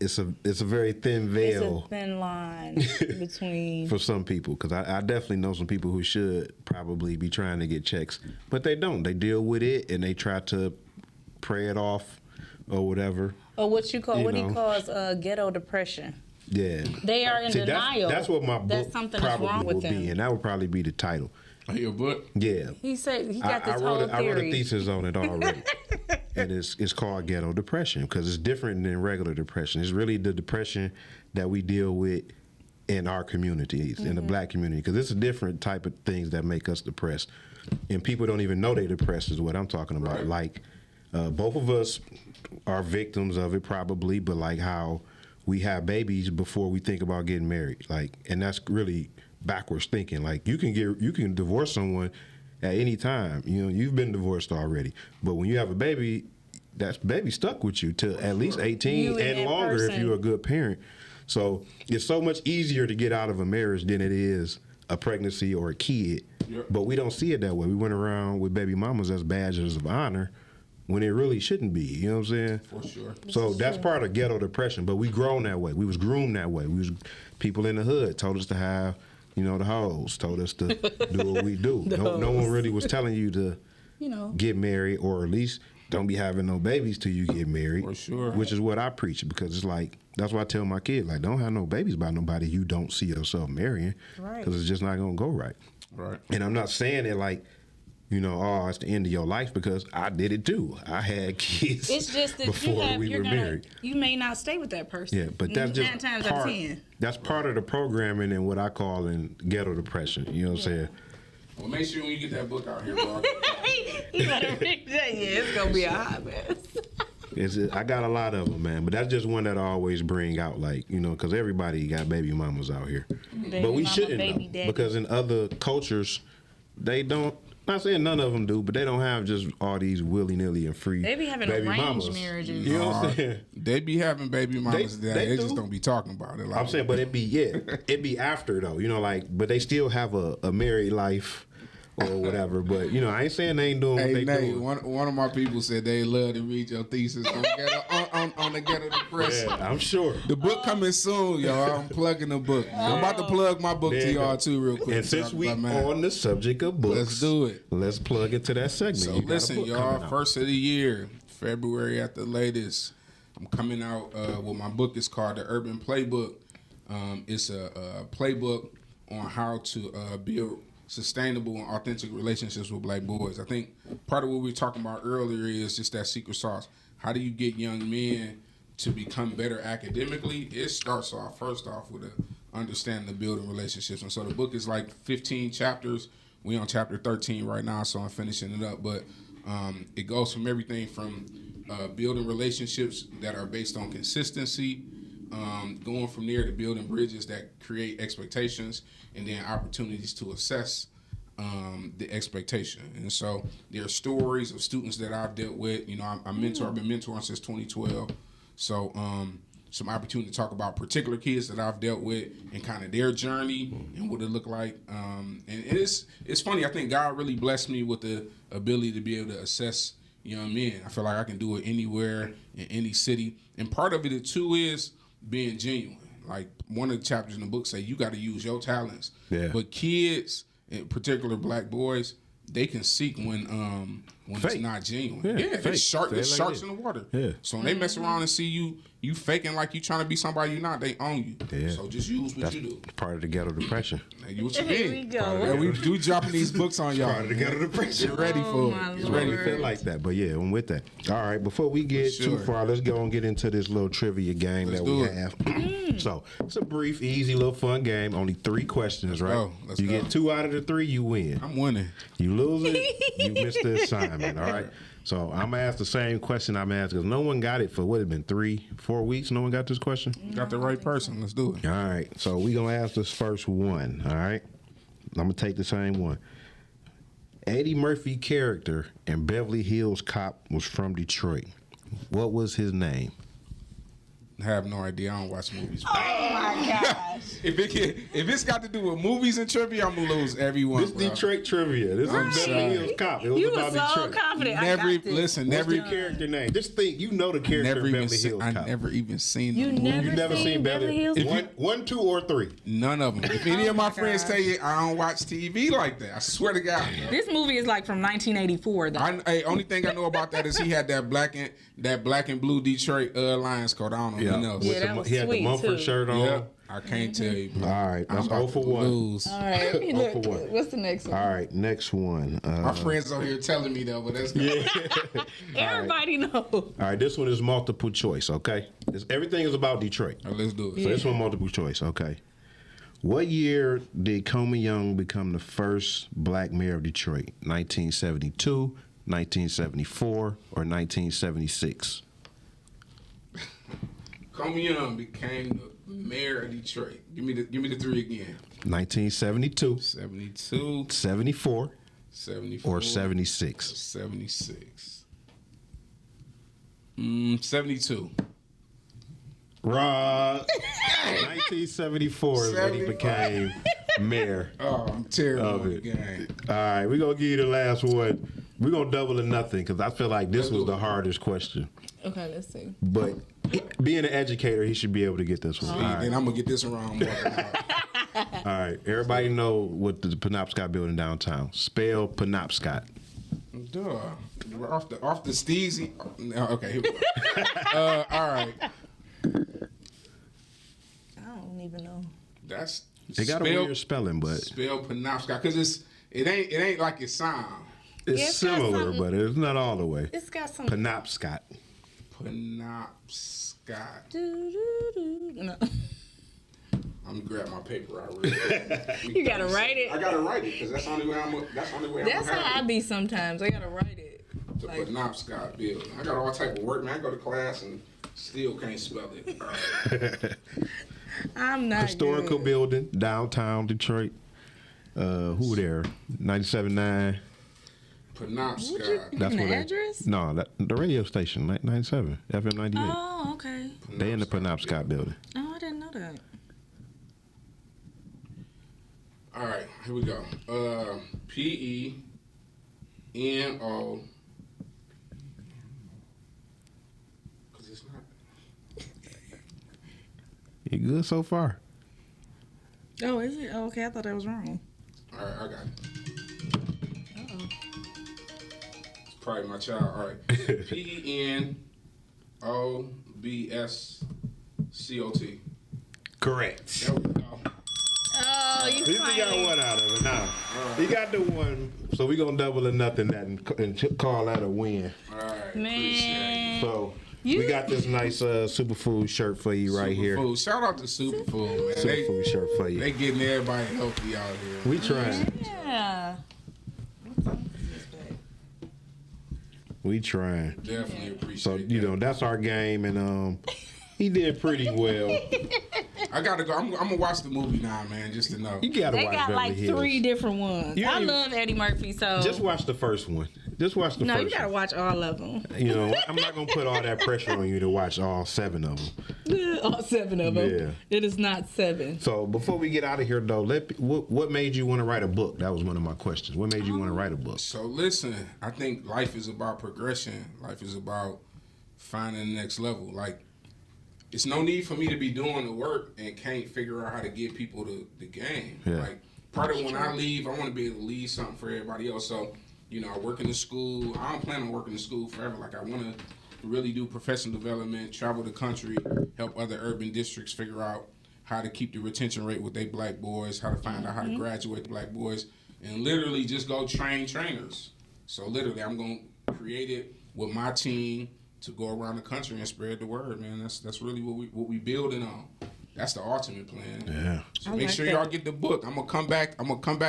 it's a very thin veil. It's a thin line between for some people, because I definitely know some people who should probably be trying to get checks, but they don't. They deal with it and they try to pray it off or whatever. Or what he calls ghetto depression. Yeah, they are in denial. That's what my book something probably is wrong with will be, and that would probably be the title. Your book? Yeah. He said he got this whole theory. I wrote a thesis on it already. And it's called ghetto depression because it's different than regular depression. It's really the depression that we deal with in our communities, in the black community, because it's a different type of things that make us depressed. And people don't even know they're depressed is what I'm talking about. Right. Like, both of us are victims of it probably, but like how we have babies before we think about getting married. Like, and that's really backwards thinking. Like you can divorce someone at any time. You've been divorced already. But when you have a baby, that baby stuck with you till at least 18 and longer if you're a good parent. So it's so much easier to get out of a marriage than it is a pregnancy or a kid. Yep. But we don't see it that way. We went around with baby mamas as badges of honor when it really shouldn't be. You know what I'm saying? For sure. So that's part of ghetto depression. But we grown that way. We was groomed that way. We was people in the hood told us to have the hoes told us to do what we do. No one really was telling you to, get married or at least don't be having no babies till you get married. For sure. Which is what I preach, because it's like, that's why I tell my kids, like, don't have no babies by nobody you don't see yourself marrying. Right. Because it's just not going to go right. Right. And I'm not saying it like, you know, oh, it's the end of your life, because I did it too. I had kids It's just that before we were married. You may not stay with that person. Yeah, but that's just 9 times out of part. 10. That's part of the programming and what I call in ghetto depression. You know what I'm saying? Well, make sure when you get that book out here, bro. You better read that. Yeah, it's gonna be a hot mess. I got a lot of them, man, but that's just one that I always bring out, like, you know, because everybody got baby mamas out here. Baby But we mama, shouldn't, baby though, daddy. because in other cultures, they don't. Not saying none of them do, but they don't have just all these willy-nilly and free They be having baby arranged mamas. marriages. You know what I'm saying? They be having baby mamas They- that they they just do. don't be talking about it. Like, I'm saying, but it'd be after though, you know, like, but they still have a married life or whatever. But you know, I ain't saying they ain't doing what hey, they Nate, doing. one of my people said they love to read your thesis on the ghetto depression. Yeah, I'm sure. The book coming soon, y'all. I'm plugging the book. I'm about to plug my book There to you y'all go. too, real quick. And since Talk we about mine. on the subject of books, Let's do it. Let's plug into that segment. So You got a listen, book y'all. coming out. First of the year, February at the latest. I'm coming out with my book. It's called The Urban Playbook. It's a playbook on how to build sustainable and authentic relationships with black boys. I think part of what we were talking about earlier is just that secret sauce. How do you get young men to become better academically? It starts off first off with understanding the building relationships. And so the book is like 15 chapters. We on chapter 13 right now, so I'm finishing it up. But it goes from everything from building relationships that are based on consistency, going from there to building bridges that create expectations, and then opportunities to assess the expectation. And so there are stories of students that I've dealt with. You know, I've been mentoring since 2012. So some opportunity to talk about particular kids that I've dealt with and kind of their journey and what it looked like. And it's funny. I think God really blessed me with the ability to be able to assess young men. I feel like I can do it anywhere in any city. And part of it too is being genuine. Like one of the chapters in the book say you got to use your talents. Yeah. But kids, in particular black boys, they can seek when it's Fake. not genuine. Yeah, fake. it's shark. Say it It's like sharks it is. in the water. Yeah. So when they mess around and see you faking like you trying to be somebody you're not, they own you. Yeah. So just use what That's you do. part of the ghetto depression. Now, you what you Here mean? we go. Yeah, we do dropping these books on y'all. Part of the ghetto depression. Get ready for my it. Get Lord. ready Really for feel it. like that, but yeah, I'm with that. All right, before we get too Sure. far, let's go and get into this little trivia game Let's that we do it. have. So it's a brief, easy, little fun game. Only 3 questions, right? go. Let's you go. get 2 out of the 3, you win. I'm winning. You lose it, you miss the assignment. All right. So I'm gonna ask the same question I'm asking because no one got it for what it been 3-4 weeks. No one got this question. Got the right person. Let's do it. All right. So we gonna ask this first one. All right. I'm gonna take the same one. Eddie Murphy character in Beverly Hills Cop was from Detroit. What was his name? I have no idea. I don't watch movies. Oh my gosh. If it's got to do with movies and trivia, I'm gonna lose every one. This bro. Detroit trivia. This I'm is Beverly sorry. Hills Cop. It was You about were so Detroit. confident. Never I got this. listen. What's Never the character name? Just think. You know the character never in even Beverly seen. Hills I Cop. never even seen. You the movie. never, You never seen Beverly Hills? One, 2, or 3. None of them. If any of my friends gosh. tell you I don't watch TV like that, I swear to God. This movie is like from 1984. Though. Only thing I know about that is he had that black and blue Detroit Lions coat. I don't know nothing else. Yeah, that was he had the sweet, Mumford too. shirt on. Yep. I can't tell you. Bro. All right, that's I'm about 0 for to 1. lose. All right. Oh, for one. What's the next one? All right, next one. My friends over here telling me though, but that's good. Everybody knows. All right, this one is multiple choice, okay? Everything is about Detroit. All right, let's do it. So this one multiple choice, okay? What year did Coleman Young become the first black mayor of Detroit? 1972, 1974, or 1976? Coleman Young became the mayor of Detroit. Give me the 3 again. 1972, 72, 74, 74, or 76? 76. 72. Wrong. 1974 is when he became mayor Oh, I'm terrible of at the it. game. All right, we're going to give you the last one. We're going to double or nothing because I feel like this Let's was do the it. hardest question. Okay, let's see. But being an educator, he should be able to get this one. All right. Then I'm gonna get this around. All right. Everybody know what the Penobscot building downtown. Spell Penobscot. Duh. Off the steezy. Okay, here we go. All right. I don't even know. That's It got a weird spelling, but spell Penobscot because it ain't like it sound. it's Yeah, it's got similar, something- but it's not all the way. It's got some. Penobscot. Penobscot. No. I'm gonna grab my paper out real quick. You gotta write it. I gotta write it because that's the only way I'm. That's how I be sometimes. I gotta write it. The Penobscot building. I got all type of work, man. I go to class and still can't spell it. All right. I'm not Historical good. building, downtown Detroit. Who there? 97.9. Penobscot. That's the where they. address? No, the radio station, 97, FM 98. Oh, okay. They in the Penobscot building. Oh, I didn't know that. All right, here we go. PENO. Because it's not. You good so far? Oh, is it? Oh, okay, I thought I was wrong. All right, I got it. It's probably my child. All right. PENOBSCOT. Correct. There we go. Oh, you At least he got funny. one out of it now. He got the one, so we gonna double or nothing that and call that a win. All right. Appreciate it. Man. So we got this nice superfood shirt for you right here. Superfood. Shout out to Superfood, man. Superfood shirt for you. They getting everybody healthy out here. We trying. Yeah. We trying. Definitely appreciate So that. that's our game, and he did pretty well. I gotta go. I'm gonna watch the movie now, man, just to know. You gotta They watch got Beverly like Hills. 3 different ones. You I ain't- love Eddie Murphy, so. Just watch the first one. Just watch the No, first you gotta one. watch all of them. I'm not gonna put all that pressure on you to watch all 7 of them. All 7 of them. Yeah. It is not 7. So before we get out of here, though, what made you want to write a book? That was one of my questions. What made you want to write a book? So listen, I think life is about progression. Life is about finding the next level. Like, it's no need for me to be doing the work and can't figure out how to give people the game. Yeah. Like, part of when I leave, I want to be able to leave something for everybody else. So, I work in the school. I don't plan on working in school forever. Like, I want to really do professional development, travel the country, help other urban districts figure out how to keep the retention rate with their black boys, how to find out how to graduate the black boys, and literally just go train trainers. So literally, I'm going to create it with my team to go around the country and spread the word, man. That's really what we building on. That's the ultimate plan. Yeah. So I make like sure that. y'all get the book. I'm gonna come back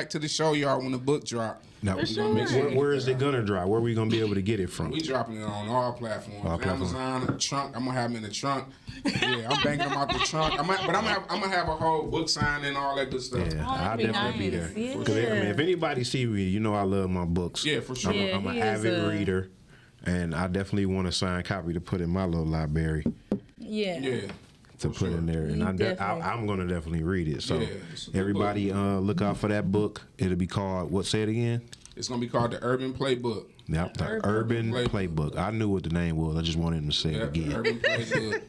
to the show, y'all, when the book drop. Now, For sure. where is it gonna drop? Where are we gonna be able to get it from? We dropping it on all platforms. All platforms. Amazon, the trunk. I'm gonna have them in the trunk. Yeah, I'm banging them out the trunk. I'm gonna have a whole book signing and all that good stuff. Yeah, Oh, that'd I'll be definitely be nice. there. Yeah. 'Cause, if anybody see me, I love my books. Yeah, for sure. Yeah, I'm an he is avid a- reader, and I definitely want a signed copy to put in my little library Yeah. Yeah. to put in there, and You I'm definitely- gonna definitely read it. So Yeah, it's a good everybody, look out for that book. It'll be called what? Say it again. It's gonna be called the Urban Playbook. Yep, the Urban Playbook. I knew what the name was. I just wanted him to say it Yeah, again. Urban Playbook.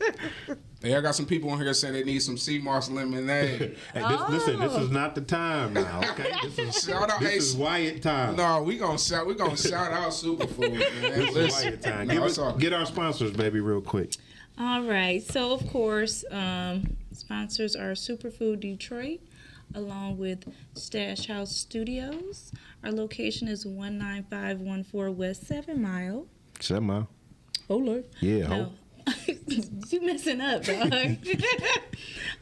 Hey, I got some people on here saying they need some sea moss lemonade. Hey, listen, this is not the time now. Okay, Shout out, hey, this is Wyatt time. No, we gonna shout out Superfood, man. This is Listen, Wyatt time. no, it's all Get our sponsors, baby, real quick. All right. So, of course, sponsors are Superfood Detroit, along with Stash House Studios. Our location is 19514 West 7 Mile. 7 Mile. Oh, Lord. Yeah, No. You messing up, dog.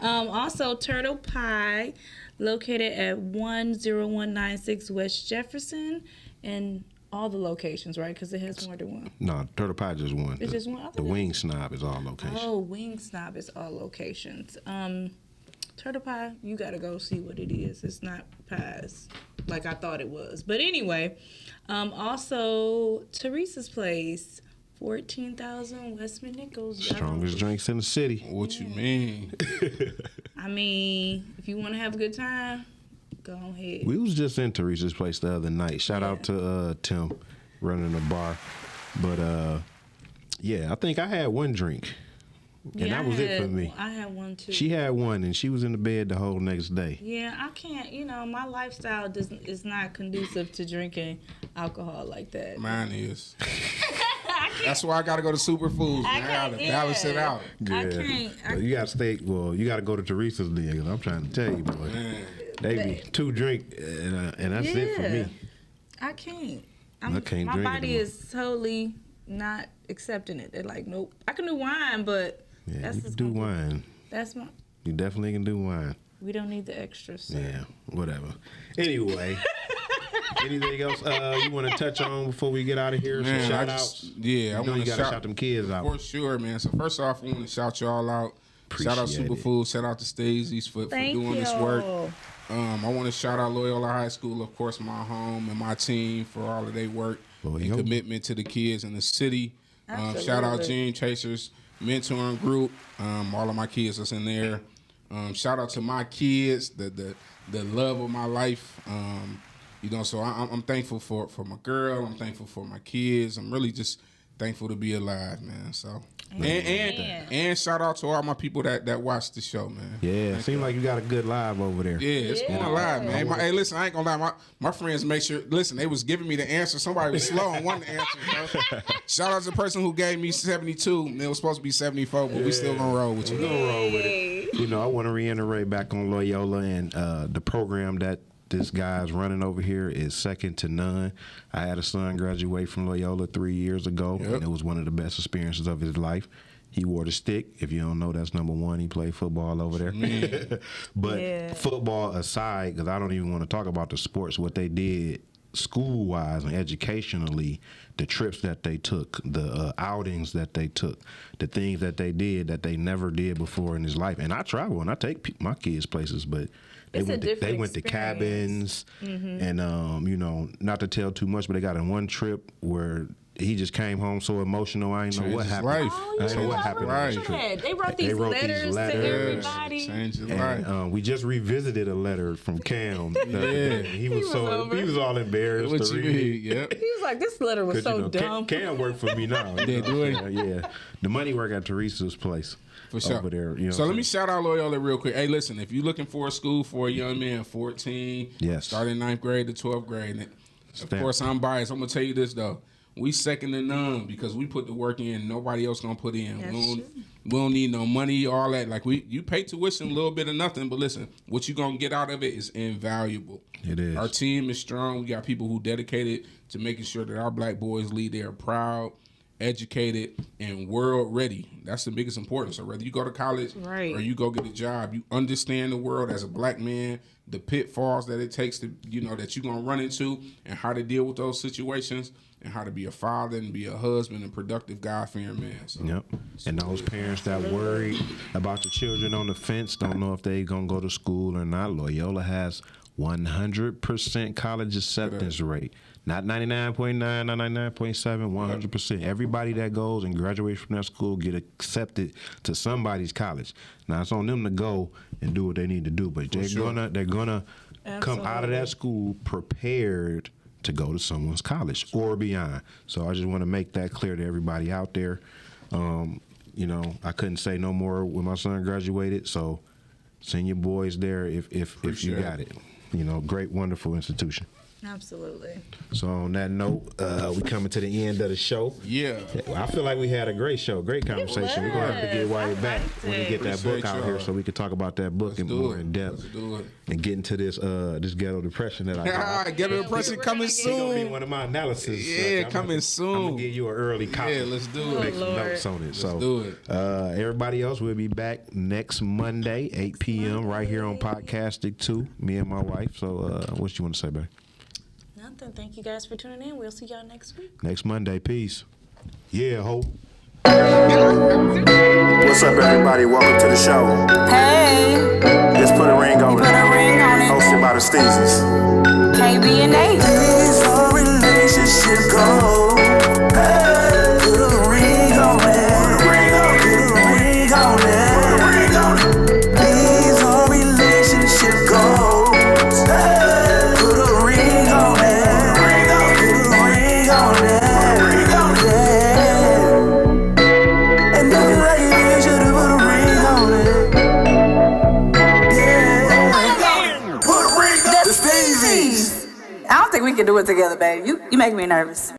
Also, Turtle Pie, located at 10196 West Jefferson, and all the locations, right? Because it has more than one. No, Turtle Pie just one. It's just one? The Wing Snob is all location. Oh, Wing Snob is all locations. Turtle Pie, you gotta go see what it is. It's not pies like I thought it was. But anyway, also Teresa's Place, 14,000 Westman Nichols. Strongest drinks in the city. What you mean? I mean, if you want to have a good time, go ahead. We was just in Teresa's place the other night. Shout out to Tim running the bar. But yeah, I think I had one drink. And that was it for me. I had one too. She had one, and she was in the bed the whole next day. Yeah, I can't. My lifestyle is not conducive to drinking alcohol like that. Mine is. That's why I gotta go to superfoods. Man. I gotta balance it out. Yeah. I can't. You gotta stay. Well, you gotta go to Teresa's then. 'Cause I'm trying to tell you, boy. Man. They be 2 drink, and that's it for me. I can't. I can't my drink body anymore. is totally not accepting it. They're like, nope. I can do wine, but Yeah, that's you can just do my- wine. That's my. You definitely can do wine. We don't need the extras. So. Yeah, whatever. Anyway, anything else you want to touch on before we get out of here? Man, Some I shout just- outs. yeah, I you know wanna you gotta shout- shout them kids out. For sure, man. So first off, I want to shout y'all out. Shout out Appreciate it. Superfoods. Shout out to Stacey's for doing this work. I want to shout out Loyola High School, of course, my home and my team for all of their work and commitment to the kids in the city. Shout out Gene Chasers mentoring group. All of my kids that's in there. Shout out to my kids, the love of my life. So I'm thankful for my girl. I'm thankful for my kids. I'm really just thankful to be alive, man. So and shout out to all my people that watch the show, man. Yeah, seems like you got a good live over there. Yeah, it's going live, man. Hey, listen, I ain't gonna lie. My friends make sure. Listen, they was giving me the answer. Somebody was slow on one answer. Bro. Shout out to the person who gave me 72. And it was supposed to be 74, but we still gonna roll with you. We're gonna roll with it. I want to reiterate back on Loyola and the program that this guy's running over here is second to none. I had a son graduate from Loyola 3 years ago, and it was one of the best experiences of his life. He wore the stick. If you don't know, that's number one. He played football over there. But football aside, because I don't even want to talk about the sports, what they did school-wise and educationally, the trips that they took, the outings that they took, the things that they did that they never did before in his life. And I travel and I take my kids places, but they went to cabins and not to tell too much, but they got in one trip where he just came home so emotional. I didn't know what happened. Life. Oh, I didn't know what happened on this Right. trip. They wrote these letters to everybody. Change your life. And we just revisited a letter from Cam. He was all embarrassed What to you read. mean? Yep. He was like, this letter was so dumb. Cam worked for me now. Yeah, do it. Yeah, the money work at Teresa's place. For sure. Over there, so let me shout out Loyola real quick. Hey, listen, if you're looking for a school for a young man, 14, starting 9th grade to 12th grade, of course I'm biased. I'm gonna tell you this though. We second to none because we put the work in. Nobody else gonna put in. We don't need no money, all that. Like you pay tuition, a little bit of nothing, but listen, what you gonna get out of it is invaluable. It is. Our team is strong. We got people who dedicated to making sure that our black boys lead there proud, educated, and world ready. That's the biggest importance. So whether you go to college or you go get a job, you understand the world as a black man, the pitfalls that it takes to, that you're gonna run into, and how to deal with those situations, and how to be a father and be a husband and productive God-fearing man. So, and those parents that worry about the children on the fence, don't know if they gonna go to school or not. Loyola has 100% college acceptance rate. Not 99.9, not 99.7, 100%. Everybody that goes and graduates from that school get accepted to somebody's college. Now it's on them to go and do what they need to do, but they're gonna come out of that school prepared to go to someone's college or beyond. So I just want to make that clear to everybody out there. I couldn't say no more when my son graduated. So send your boys there if you got it. Great, wonderful institution. Absolutely. So on that note, we coming to the end of the show. Yeah. I feel like we had a great show, great conversation. We're going to have to get Wyatt back when we get that book out here so we can talk about that book more in depth. Let's do it. And get into this ghetto depression that I got. Ghetto depression coming It's going to be soon. one of my analysis. Coming soon. I'm going to give you an early copy. Yeah, let's do it. Make some notes on it. Let's do it. Everybody else, we'll be back next Monday, 8 p.m. right here on Podcastic 2, me and my wife. So what you want to say, babe? Nothing. Thank you guys for tuning in. We'll see y'all next week. Next Monday. Peace. Yeah, hope. What's up, everybody? Welcome to the show. Hey, Just put a ring on put it. a ring on it. Hosted by the Steezes. KB and Nate. Is our relationship gold? Hey, put a ring on it. Put a ring on it. Put a ring on it. Is our relationship gold? Hey, put a ring on it. Put a ring on it. Yeah. And nothing like it should've think we can do it together, babe. You make me nervous.